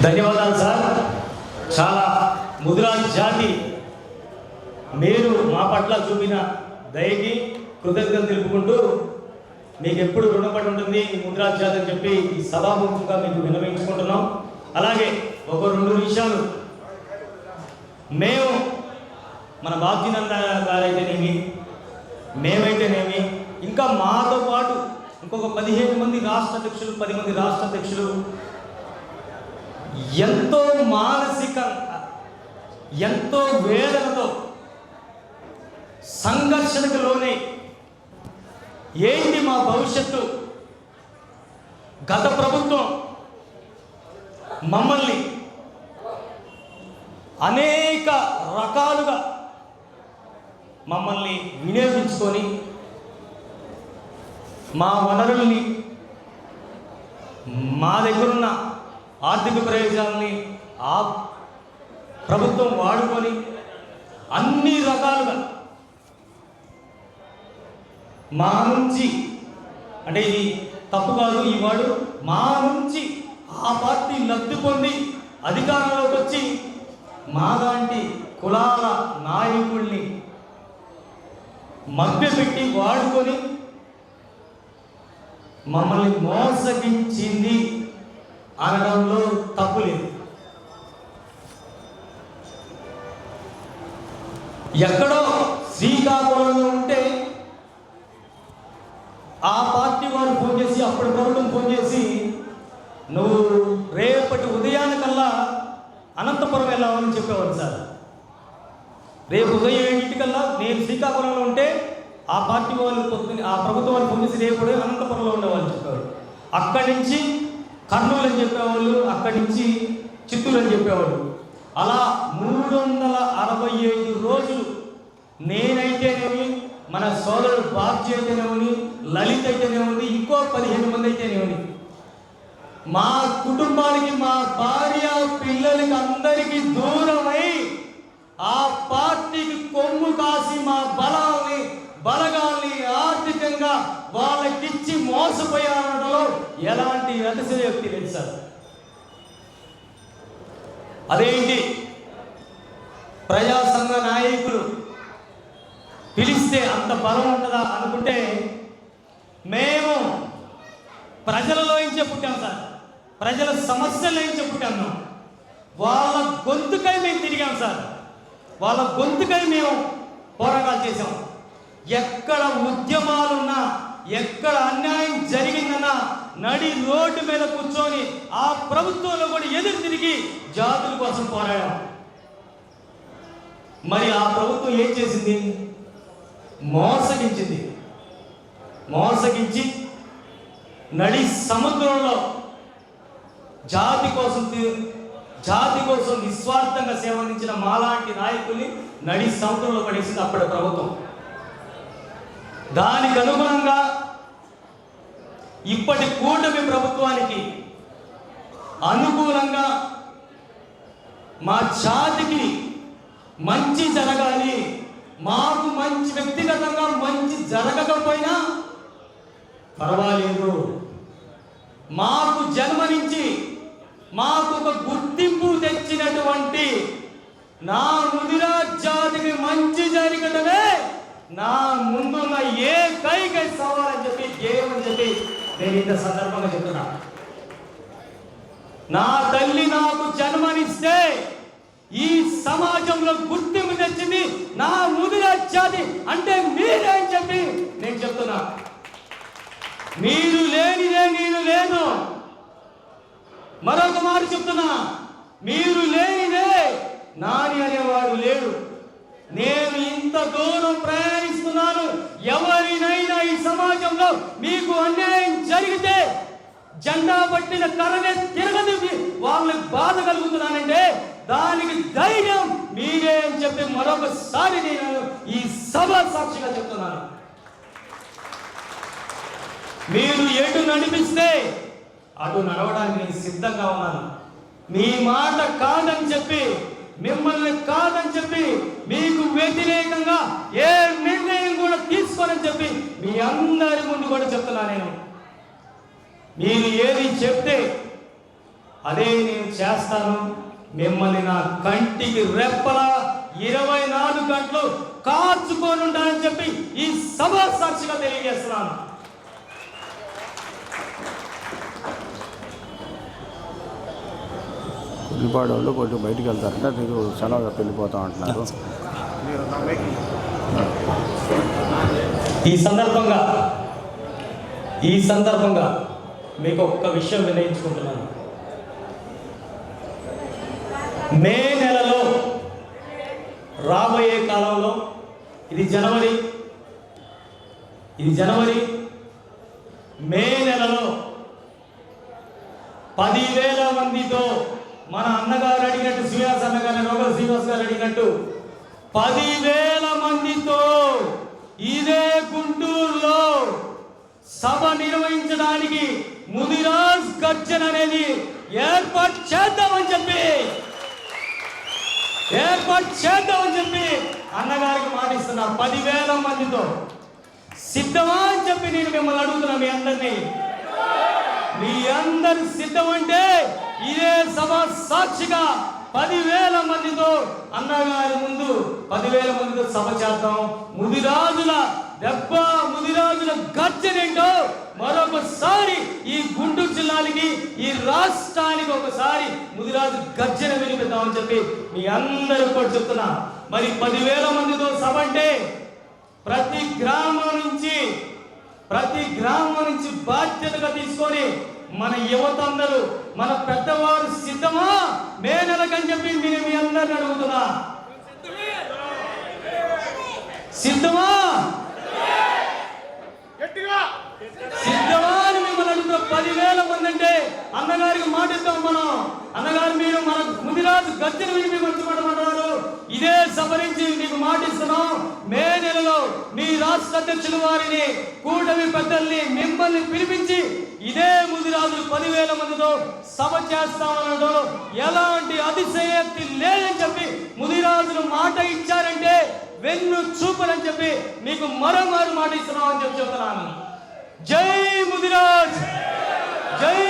ధన్యవాదాలు సార్. చాలా ముదిరాజ్ జాతి మీరు మా పట్ల చూపిన దయకి కృతజ్ఞతలు తెలుపుకుంటూ మీకు ఎప్పుడు రుణపడి ఉంటుంది ఈ ముదిరాజ్ జాతి అని చెప్పి ఈ సభాముఖంగా మీకు విన్నవించుకుంటున్నాం. అలాగే ఒక 2 విషయాలు, మేము మన బాబ్జీనంద గారైతేనేమి, మేమైతేనేమి, ఇంకా మాతో పాటు ఇంకొక 15 మంది రాష్ట్ర అధ్యక్షులు, 10 మంది రాష్ట్ర అధ్యక్షులు ఎంతో మానసికంగా, ఎంతో వేదనతో సంఘర్షణకు లోనే ఏంటి మా భవిష్యత్తు, గత ప్రభుత్వం మమ్మల్ని అనేక రకాలుగా మమ్మల్ని వినియోగించుకొని మా వనరుల్ని, మా దగ్గరున్న ఆర్థిక ప్రయోజనాలని ఆ ప్రభుత్వం వాడుకొని అన్ని రకాలుగా మా నుంచి, అంటే ఇది తప్పు కాదు, ఈ వాడు మా నుంచి ఆ పార్టీ లబ్ధి పొంది అధికారంలోకి వచ్చి మాలాంటి కులాల నాయకుల్ని మభ్యపెట్టి వాడుకొని మమ్మల్ని మోసగించింది అనడంలో తప్పు లేదు. ఎక్కడో శ్రీకాకుళంలో ఉంటే ఆ పార్టీ వారు ఫోన్ చేసి, అప్పుడు ప్రభుత్వం ఫోన్ చేసి, నువ్వు రేపటి ఉదయానికల్లా అనంతపురం వెళ్ళామని చెప్పేవారు సార్. రేపు ఉదయం 7 నేను శ్రీకాకుళంలో ఉంటే ఆ పార్టీ వాళ్ళు ఆ ప్రభుత్వం వాళ్ళు ఫోన్ చేసి రేపు అనంతపురంలో ఉండేవాళ్ళు చెప్పేవారు. అక్కడి నుంచి కర్నూలు అని చెప్పేవాళ్ళు, అక్కడి నుంచి చిత్తూరు అని చెప్పేవాళ్ళు. అలా 365 రోజులు నేనైతేనేమి, మన సోదరుడు బాబ్జీ అయితేనేమని, లలిత్ అయితేనేమని, ఇంకో 15 మంది అయితేనేమని, మా కుటుంబానికి, మా భార్య పిల్లలకి అందరికీ దూరమై ఆ పార్టీకి కొమ్ము కాసి మా బలగాల్ని ఆర్థికంగా వాళ్ళకిచ్చి మోసపోయాడలో ఎలాంటి అతిశయోక్తి లేదు సార్. అదేంటి, ప్రజా సంఘ నాయకులు పిలిస్తే అంత బలం ఉంటుందా అనుకుంటే, మేము ప్రజలలో ఏం చెప్పుంటాం సార్, ప్రజల సమస్యలు ఏం చెప్పుంటాము, వాళ్ళ గొంతుకై మేము తిరిగాం సార్, వాళ్ళ గొంతుకై మేము పోరాటాలు చేసాం. ఎక్కడ ఉద్యమాలున్నా, ఎక్కడ అన్యాయం జరిగిందన్నా నడి రోడ్డు మీద కూర్చొని ఆ ప్రభుత్వంలో కూడా ఎదురు తిరిగి జాతుల కోసం పోరాడాం. మరి ఆ ప్రభుత్వం ఏం చేసింది? మోసగించి నడి సముద్రంలో జాతి కోసం నిస్వార్థంగా సేవ అందించిన మాలాంటి నాయకుల్ని నడి సముద్రంలో పడేసింది అప్పటి ప్రభుత్వం. దానికి అనుగుణంగా ఇప్పటి కూటమి ప్రభుత్వానికి అనుకూలంగా మా జాతికి మంచి జరగాలి, మాకు మంచి వ్యక్తిగతంగా మంచి జరగకపోయినా పర్వాలేదు, మాకు జన్మనించి మాకు ఒక గుర్తింపు తెచ్చినటువంటి నా ముదిరాజ్ జాతికి మంచి జరగడమే నా ముందున్న ఏకైక సవాలని చెప్పి ఏమని చెప్పి నేను ఇంత సందర్భంగా చెప్తున్నా. నా తల్లి నాకు జన్మనిస్తే ఈ సమాజంలో గుర్తింపు తెచ్చింది నా ముదిరాజ్ జాతి అంటే మీరే అని చెప్పి నేను చెప్తున్నా. మీరు లేనిదే నేను లేను. మరొక మాట చెప్తున్నా, మీరు లేనిదే నాని అనేవాడు లేడు. నేను ఇంత దూరం ప్రయాణిస్తున్నాను. ఎవరినైనా ఈ సమాజంలో మీకు అన్యాయం జరిగితే జెండా పట్టిన కర్రనే తిరగదు, వాళ్ళకి బాధ కలుగుతున్నానంటే దానికి ధైర్యం మీరే అని చెప్పి మరొకసారి నేను ఈ సభ సాక్షిగా చెప్తున్నాను. మీరు ఎటు నడిపిస్తే అటు నడవడానికి నేను సిద్ధంగా ఉన్నాను. మీ మాట కాదని చెప్పి, మిమ్మల్ని కాదని చెప్పి, మీకు వ్యతిరేకంగా ఏ నిర్ణయం కూడా తీసుకోనని చెప్పి మీ అందరి ముందు కూడా చెప్తున్నా. నేను మీరు ఏది చెప్తే అదే నేను చేస్తాను. మిమ్మల్ని నా కంటికి రెప్పలా 24 గంటలు కాచుకొని ఉంటానని చెప్పి ఈ సభ సాక్షిగా తెలియజేస్తున్నాను. ఉల్లిపాడు వాళ్ళు కొంచెం బయటికి వెళ్తారంటే మీరు సెలవు వెళ్ళిపోతా అంటున్నారు. ఈ సందర్భంగా మీకు ఒక్క విషయం వినయించుకుంటున్నాను. మే నెలలో రాబోయే కాలంలో ఇది జనవరి మే నెలలో 10,000 మందితో మన అన్నగారు అడిగినట్టు, శ్రీనివాస్ అన్నగారు, రోగ శ్రీనివాస్ గారు అడిగినట్టు 10,000 మందితో ఇదే గుంటూరులో సభ నిర్వహించడానికి ముదిరాజ్ గర్జన అనేది ఏర్పాటు చేద్దామని చెప్పి అన్నగారికి మాటిస్తున్నా. 10,000 మందితో సిద్ధమా అని చెప్పి నేను మిమ్మల్ని అడుగుతున్నా. మీ అందరు సిద్ధం అంటే ఇదే సభ సాక్షిగా 10,000 మందితో అన్నగారి ముందు 10,000 మందితో సభ చేద్దాం. ముదిరాజుల గర్జనేంటో మరొకసారి ఈ గుంటూరు జిల్లాకి, ఈ రాష్ట్రానికి ఒకసారి ముదిరాజు గర్జన వినిపిద్దామని చెప్పి మీ అందరూ కూడా చెప్తున్నా. మరి 10,000 మందితో సభ అంటే ప్రతి గ్రామం నుంచి బాధ్యతగా తీసుకొని మన యువత అందరూ, మన పెద్దవారు సిద్ధమా మే నెలకని చెప్పి నేను మీ అందరిని అడుగుతున్నా. సిద్ధమా అని మిమ్మల్ని అడుగుతున్నా. 10,000 మంది అంటే అన్నగారికి మాటిస్తాం మనం. అన్నగారు మీరు మన ముదిరాజు గర్జన విని మంచి మాట మాట్లాడారు. ఇదే సభరించి నీకు మాటిస్తున్నాం. మే నెలలో మీ రాష్ట్ర అధ్యక్షుల వారిని, కూటమి పెద్దల్ని, మిమ్మల్ని పిలిపించి ఇదే ముదిరాజులు 10,000 మందితో సభ చేస్తామనడం ఎలాంటి అతిశయోక్తి లేదని చెప్పి ముదిరాజులు మాట ఇచ్చారంటే వెన్ను చూపని చెప్పి మీకు మరోమారు మాట ఇస్తున్నాం అని చెప్పి చెప్తున్నాను. జై ముదిరాజ్, జై